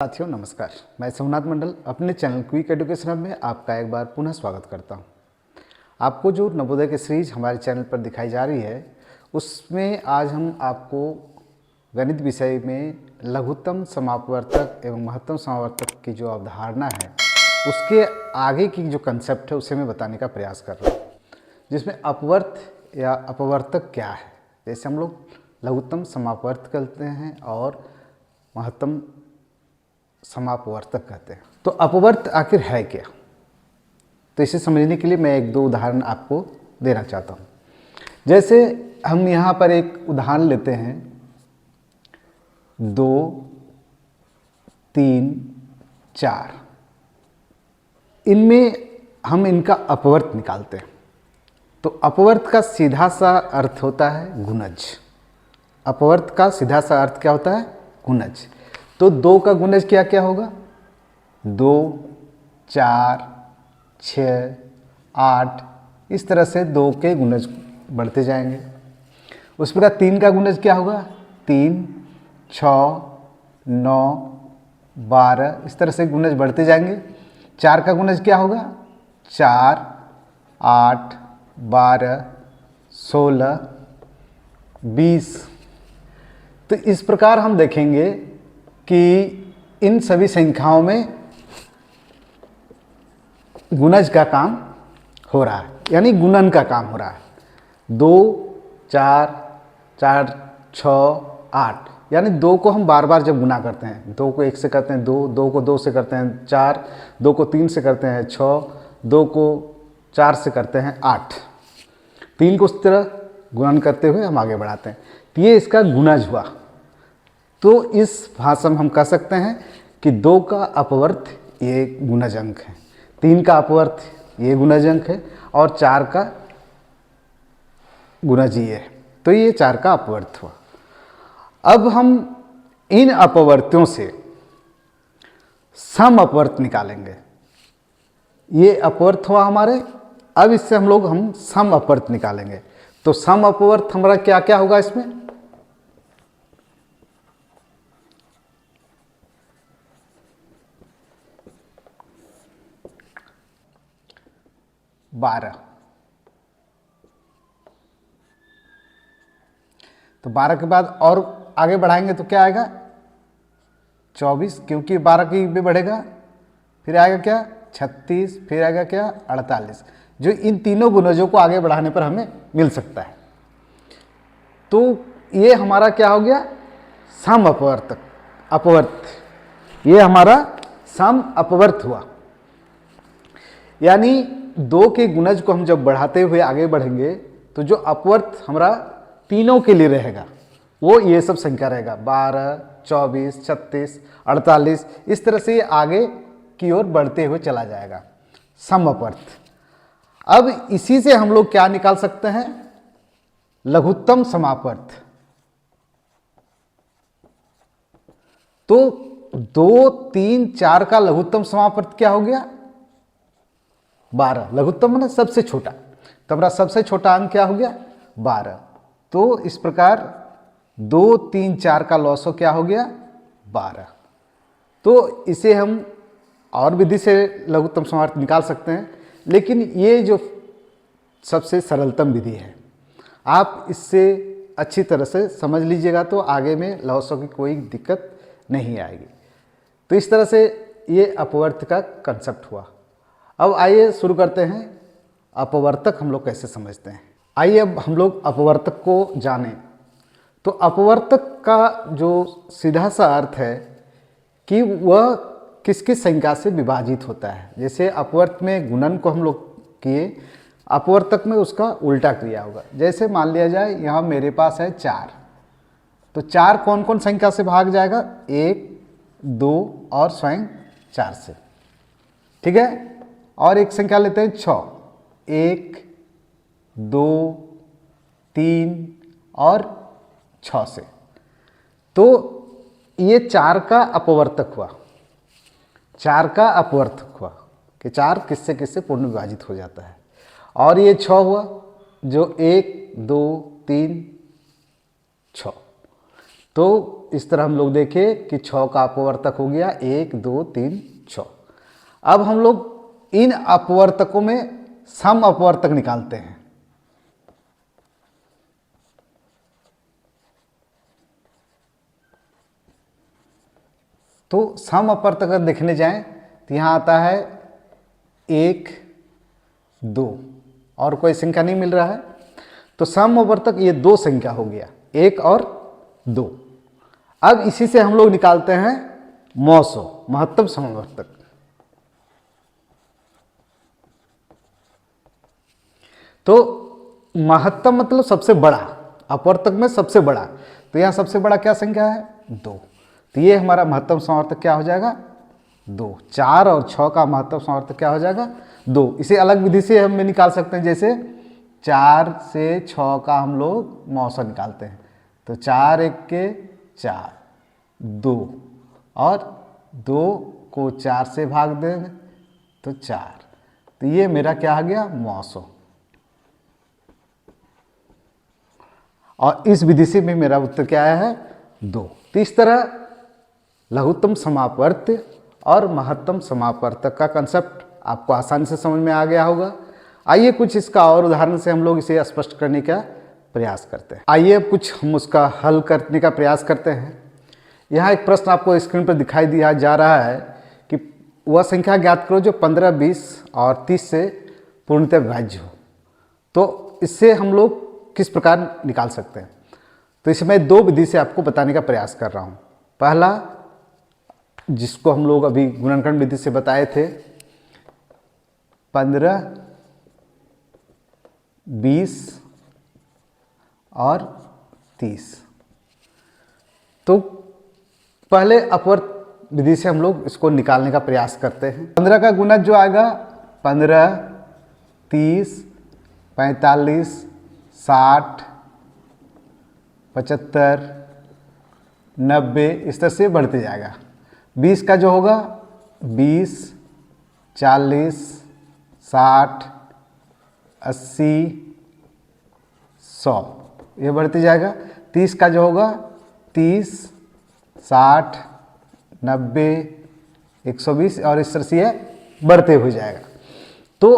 साथियों नमस्कार, मैं सोमनाथ मंडल अपने चैनल क्विक एजुकेशन हब में आपका एक बार पुनः स्वागत करता हूं। आपको जो नवोदय की सीरीज हमारे चैनल पर दिखाई जा रही है उसमें आज हम आपको गणित विषय में लघुत्तम समापवर्तक एवं महत्तम समापवर्तक की जो अवधारणा है उसके आगे की जो कंसेप्ट है उसे मैं बताने का प्रयास कर रहा हूँ, जिसमें अपवर्त या अपवर्तक क्या है। जैसे हम लोग लघुत्तम समापवर्तक कहते हैं और महत्तम समापवर्तक कहते हैं। तो अपवर्त आखिर है क्या, तो इसे समझने के लिए मैं एक दो उदाहरण आपको देना चाहता हूँ। जैसे हम यहाँ पर एक उदाहरण लेते हैं 2, 3, 4। इनमें हम इनका अपवर्त निकालते हैं। तो अपवर्त का सीधा सा अर्थ होता है गुणज। अपवर्त का सीधा सा अर्थ क्या होता है? गुणज। तो 2 का गुणज क्या क्या होगा? 2, 4, 6, 8, इस तरह से 2 के गुणज बढ़ते जाएंगे। उस प्रकार 3 का गुणज क्या होगा? 3, 6, 9, 12, इस तरह से गुणज बढ़ते जाएंगे। 4 का गुणज क्या होगा? 4, 8, 12, 16, 20। तो इस प्रकार हम देखेंगे कि इन सभी संख्याओं में गुणज का काम हो रहा है, यानी गुणन का काम हो रहा है। 2, 4, 4, 6, 8, यानी 2 को हम बार बार जब गुना करते हैं, 2 को 1 से करते हैं 2, 2 को 2 से करते हैं 4, 2 को 3 से करते हैं 6, 2 को 4 से करते हैं 8, 3 को उस तरह गुणन करते हुए हम आगे बढ़ाते हैं। तो ये इसका गुणज हुआ। तो इस भाषा में हम कह सकते हैं कि 2 का अपवर्त ये गुणज अंक है, 3 का अपवर्त ये गुणज अंक है और 4 का गुणज ये है। तो ये 4 का अपवर्त हुआ। अब हम इन अपवर्त्यों से सम अपवर्त निकालेंगे। ये अपवर्त हुआ हमारे। अब इससे हम सम अपवर्त निकालेंगे। तो सम अपवर्त हमारा क्या क्या होगा? इसमें 12। तो 12 के बाद और आगे बढ़ाएंगे तो क्या आएगा? 24, क्योंकि 12 की भी बढ़ेगा। फिर आएगा क्या? 36, फिर आएगा क्या? 48, जो इन तीनों गुणजों को आगे बढ़ाने पर हमें मिल सकता है। तो ये हमारा क्या हो गया? सम अपवर्तक अपवर्त। ये हमारा सम अपवर्त हुआ। यानी 2 के गुणज को हम जब बढ़ाते हुए आगे बढ़ेंगे तो जो अपवर्त हमारा तीनों के लिए रहेगा वो ये सब संख्या रहेगा, 12, 24, 36, 48, इस तरह से ये आगे की ओर बढ़ते हुए चला जाएगा, सम अपवर्त। अब इसी से हम लोग क्या निकाल सकते हैं? लघुत्तम समापवर्त। तो 2, 3, 4 का लघुत्तम समापवर्त क्या हो गया? 12। लघुत्तम मतलब सबसे छोटा। तो हमारा सबसे छोटा अंक क्या हो गया? 12। तो इस प्रकार 2, 3, 4 का लॉसो क्या हो गया? 12। तो इसे हम और विधि से लघुत्तम समापवर्त निकाल सकते हैं, लेकिन ये जो सबसे सरलतम विधि है, आप इससे अच्छी तरह से समझ लीजिएगा तो आगे में लॉसो की कोई दिक्कत नहीं आएगी। तो इस तरह से ये अपवर्त का कंसेप्ट हुआ। अब आइए शुरू करते हैं अपवर्तक हम लोग कैसे समझते हैं। आइए अब हम लोग अपवर्तक को जानें। तो अपवर्तक का जो सीधा सा अर्थ है कि वह किस किस संख्या से विभाजित होता है। जैसे अपवर्त में गुणन को हम लोग किए, अपवर्तक में उसका उल्टा क्रिया होगा। जैसे मान लिया जाए यहाँ मेरे पास है 4, तो 4 कौन कौन संख्या से भाग जाएगा? 1, 2 और स्वयं 4 से। ठीक है। और एक संख्या लेते हैं 6, 1, 2, 3 और 6 से। तो ये 4 का अपवर्तक हुआ। 4 का अपवर्तक हुआ कि 4 किससे किससे पूर्ण विभाजित हो जाता है। और ये 6 हुआ जो 1, 2, 3, 6। तो इस तरह हम लोग देखें कि 6 का अपवर्तक हो गया 1 2 3 6। अब हम लोग इन अपवर्तकों में सम अपवर्तक निकालते हैं। तो सम अपवर्तक अगर देखने जाएं तो यहाँ आता है 1 2 और कोई संख्या नहीं मिल रहा है, तो सम अपवर्तक ये 2 संख्या हो गया, 1 और 2। अब इसी से हम लोग निकालते हैं मौसो, महत्तम समवर्तक। तो महत्तम मतलब सबसे बड़ा, अपवर्तक में सबसे बड़ा, तो यहाँ सबसे बड़ा क्या संख्या है 2, तो ये हमारा महत्तम समवर्तक क्या हो जाएगा 2। 4 और 6 का महत्तम समवर्तक क्या हो जाएगा 2। इसे अलग विधि से हम निकाल सकते हैं, जैसे 4 से 6 का हम लोग मौसा निकालते हैं, तो 4 1 के 4 2 और 2 को 4 से भाग दें तो 4, तो ये मेरा क्या आ गया मौसो। और इस विधि से भी मेरा उत्तर क्या आया है 2। तो इस तरह लघुत्तम समापवर्त्य और महत्तम समापवर्तक का कंसेप्ट आपको आसानी से समझ में आ गया होगा। आइए कुछ इसका और उदाहरण से हम लोग इसे स्पष्ट करने का प्रयास करते हैं। आइए अब कुछ हम उसका हल करने का प्रयास करते हैं। यहाँ एक प्रश्न आपको स्क्रीन पर दिखाई दिया जा रहा है कि वह संख्या ज्ञात करो जो 15, 20 और 30 से पूर्णतः विभाज्य हो। तो इससे हम लोग किस प्रकार निकाल सकते हैं, तो इसमें 2 विधि से आपको बताने का प्रयास कर रहा हूँ। पहला, जिसको हम लोग अभी गुणनखंड विधि से बताए थे, 15, 20 और 30। तो पहले अपवर्त विधि से हम लोग इसको निकालने का प्रयास करते हैं। 15 का गुणज जो आएगा 15, 30, 45, 60, 75, 90 इस तरह से बढ़ते जाएगा। 20 का जो होगा 20, 40, 60, 80, 100 ये बढ़ते जाएगा। 30 का जो होगा 30, 60, 90, 120 और इस तरह से ये बढ़ते हुए जाएगा। तो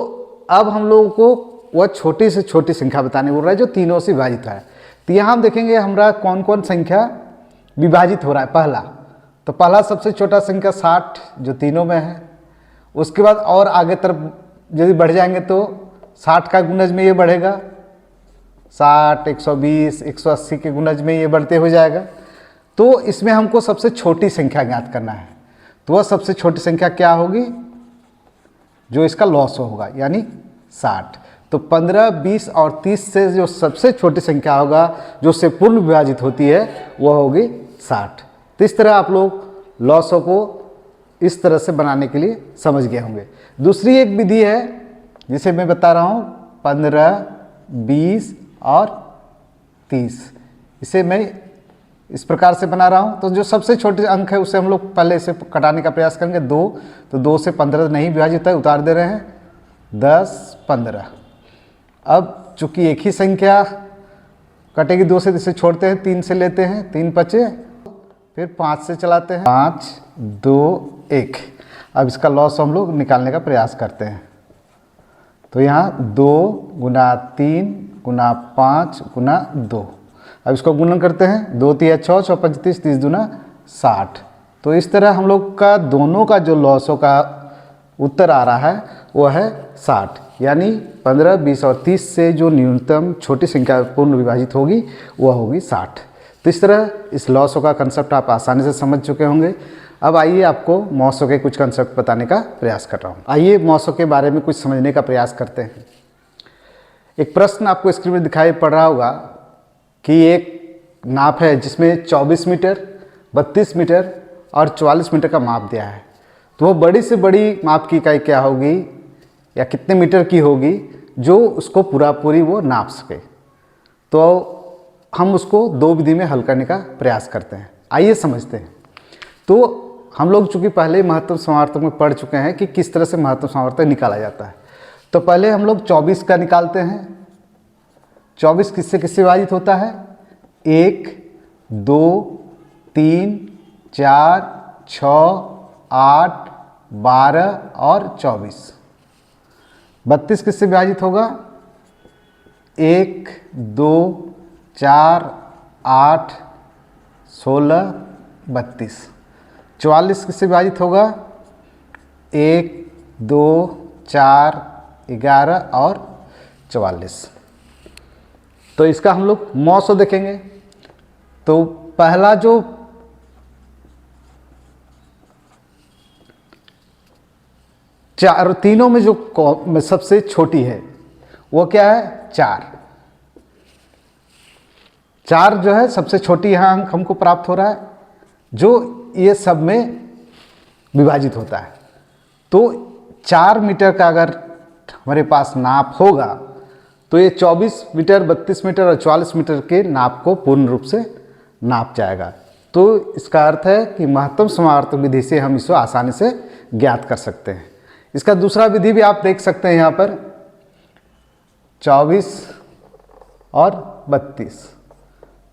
अब हम लोगों को वह छोटी से छोटी संख्या बताने बोल रहा है जो तीनों से विभाजित है। तो यहाँ हम देखेंगे हमारा कौन कौन संख्या विभाजित हो रहा है। तो पहला सबसे छोटा संख्या 60 जो तीनों में है। उसके बाद और आगे तरफ यदि बढ़ जाएंगे तो 60 का गुणज में ये बढ़ेगा, 60, 120, 180 के गुणज में ये बढ़ते हो जाएगा। तो इसमें हमको सबसे छोटी संख्या ज्ञात करना है। तो वह सबसे छोटी संख्या क्या होगी जो इसका लॉस होगा, यानी 60। तो 15, 20 और 30 से जो सबसे छोटी संख्या होगा जो उससे पूर्ण विभाजित होती है वह होगी 60। तो इस तरह आप लोग लॉसों को इस तरह से बनाने के लिए समझ गए होंगे। दूसरी एक विधि है जिसे मैं बता रहा हूँ 15, 20 और 30। इसे मैं इस प्रकार से बना रहा हूँ। तो जो सबसे छोटे अंक है उसे हम लोग पहले इसे कटाने का प्रयास करेंगे 2। तो 2 से 15 नहीं विभाजित है, उतार दे रहे हैं 10, 15। अब चूंकि एक ही संख्या कटेगी 2 से, इसे छोड़ते हैं 3 से लेते हैं, 3 बचे, फिर 5 से चलाते हैं, 5, 2, 1। अब इसका लॉस हम लोग निकालने का प्रयास करते हैं। तो यहाँ 2 गुना 3 गुना 5 गुना 2। अब इसको गुणन करते हैं, 2 3 6, 6 5 30, 30 दूना 60। तो इस तरह हम लोग का दोनों का जो लॉसों का उत्तर आ रहा है वो है 60। यानी 15, 20 और 30 से जो न्यूनतम छोटी संख्या पूर्ण विभाजित होगी वह होगी 60। तो इस तरह इस लॉसों का कंसेप्ट आप आसानी से समझ चुके होंगे। अब आइए आपको मौसों के कुछ कंसेप्ट बताने का प्रयास कर रहा हूँ। आइए मौसों के बारे में कुछ समझने का प्रयास करते हैं। एक प्रश्न आपको स्क्रीन में दिखाई पड़ रहा होगा कि एक नाप है जिसमें 24 मीटर, 32 मीटर और 44 मीटर का माप दिया है। तो वो बड़ी से बड़ी माप की इकाई क्या होगी या कितने मीटर की होगी जो उसको पूरी वो नाप सके। तो हम उसको 2 विधि में हल करने का प्रयास करते हैं। आइए समझते हैं। तो हम लोग चूँकि पहले महत्तम समावर्तक में पढ़ चुके हैं कि किस तरह से महत्तम समावर्तक निकाला जाता है। तो पहले हम लोग 24 का निकालते हैं। 24 किससे किससे विभाजित होता है, 1, 2, 3, 4, 6, 8, 12 और 24। 32 किससे विभाजित होगा? 1, 2, 4, 8, 16, 32। 44 किससे विभाजित होगा? 1, 2, 4, 11 और 44। तो इसका हम लोग मौसो देखेंगे। तो पहला जो चार तीनों में जो सबसे छोटी है वो क्या है? 4। 4 जो है सबसे छोटी यहाँ अंक हमको प्राप्त हो रहा है, जो ये सब में विभाजित होता है। तो 4 मीटर का अगर हमारे पास नाप होगा तो ये 24 मीटर, 32 मीटर और 44 मीटर के नाप को पूर्ण रूप से नाप जाएगा। तो इसका अर्थ है कि महत्तम समावर्तक विधि से हम इसको आसानी से ज्ञात कर सकते हैं। इसका दूसरा विधि भी आप देख सकते हैं यहाँ पर, 24 और 32।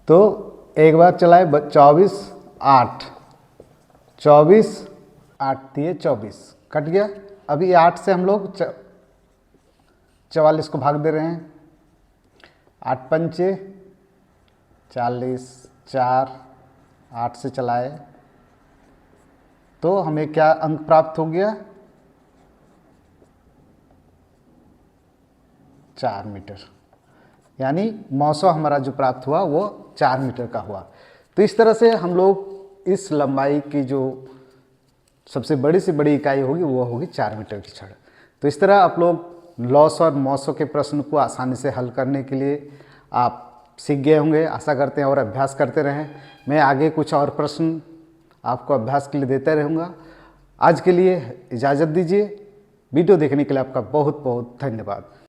तो एक बार चलाए 24, 8, 24, 8 दिए 24, कट गया। अभी 8 से हम लोग 44 को भाग दे रहे हैं। 8 पंचे 40, 4, 8 से चलाए तो हमें क्या अंक प्राप्त हो गया? 4 मीटर। यानी मौसो हमारा जो प्राप्त हुआ वो 4 मीटर का हुआ। तो इस तरह से हम लोग इस लंबाई की जो सबसे बड़ी से बड़ी इकाई होगी वो होगी 4 मीटर की छड़। तो इस तरह आप लोग लॉस और मौसो के प्रश्न को आसानी से हल करने के लिए आप सीख गए होंगे, आशा करते हैं, और अभ्यास करते रहें। मैं आगे कुछ और प्रश्न आपको अभ्यास के लिए देता रहूँगा। आज के लिए इजाज़त दीजिए। वीडियो देखने के लिए आपका बहुत बहुत धन्यवाद।